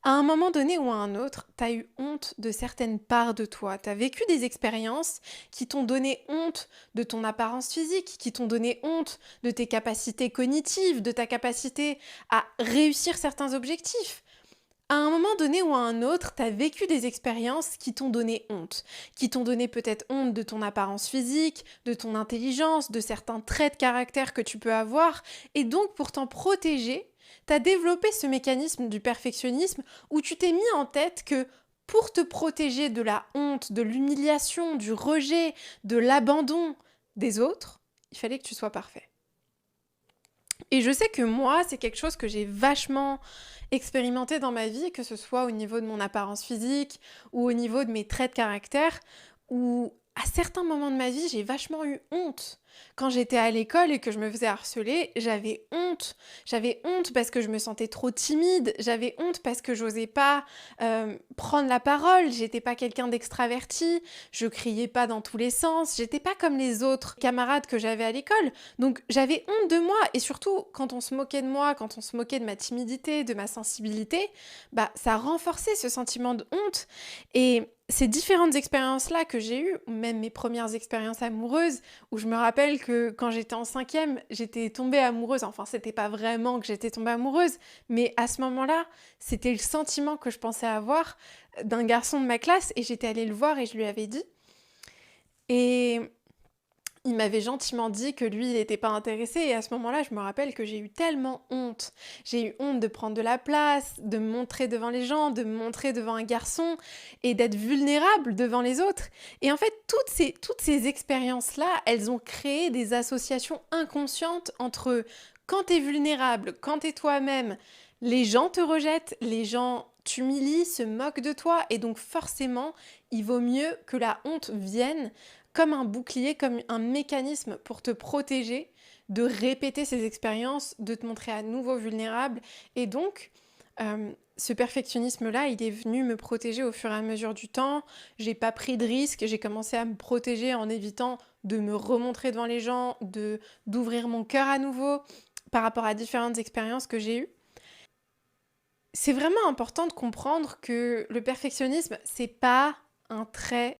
À un moment donné ou à un autre, tu as eu honte de certaines parts de toi. Tu as vécu des expériences qui t'ont donné honte de ton apparence physique, qui t'ont donné honte de tes capacités cognitives, de ta capacité à réussir certains objectifs. À un moment donné ou à un autre, tu as vécu des expériences qui t'ont donné honte, qui t'ont donné peut-être honte de ton apparence physique, de ton intelligence, de certains traits de caractère que tu peux avoir, et donc pour t'en protéger, tu as développé ce mécanisme du perfectionnisme où tu t'es mis en tête que pour te protéger de la honte, de l'humiliation, du rejet, de l'abandon des autres, il fallait que tu sois parfait. Et je sais que moi, c'est quelque chose que j'ai vachement expérimenté dans ma vie, que ce soit au niveau de mon apparence physique ou au niveau de mes traits de caractère, où à certains moments de ma vie, j'ai vachement eu honte. Quand j'étais à l'école et que je me faisais harceler, j'avais honte. J'avais honte parce que je me sentais trop timide. J'avais honte parce que j'osais pas prendre la parole. J'étais pas quelqu'un d'extraverti. Je criais pas dans tous les sens. J'étais pas comme les autres camarades que j'avais à l'école. Donc j'avais honte de moi et surtout quand on se moquait de moi, quand on se moquait de ma timidité, de ma sensibilité, bah ça renforçait ce sentiment de honte. Et ces différentes expériences-là que j'ai eues, ou même mes premières expériences amoureuses, où je me rappelle que quand j'étais en cinquième, j'étais tombée amoureuse. Enfin, c'était pas vraiment que j'étais tombée amoureuse, mais à ce moment-là, c'était le sentiment que je pensais avoir d'un garçon de ma classe et j'étais allée le voir et je lui avais dit. Et il m'avait gentiment dit que lui, il n'était pas intéressé. Et à ce moment-là, je me rappelle que j'ai eu tellement honte. J'ai eu honte de prendre de la place, de me montrer devant les gens, de me montrer devant un garçon et d'être vulnérable devant les autres. Et en fait, toutes ces expériences-là, elles ont créé des associations inconscientes entre quand tu es vulnérable, quand tu es toi-même, les gens te rejettent, les gens t'humilient, se moquent de toi. Et donc forcément, il vaut mieux que la honte vienne comme un bouclier, comme un mécanisme pour te protéger, de répéter ces expériences, de te montrer à nouveau vulnérable. Et donc, ce perfectionnisme-là, il est venu me protéger au fur et à mesure du temps. J'ai pas pris de risques, j'ai commencé à me protéger en évitant de me remontrer devant les gens, d'ouvrir mon cœur à nouveau par rapport à différentes expériences que j'ai eues. C'est vraiment important de comprendre que le perfectionnisme, c'est pas un trait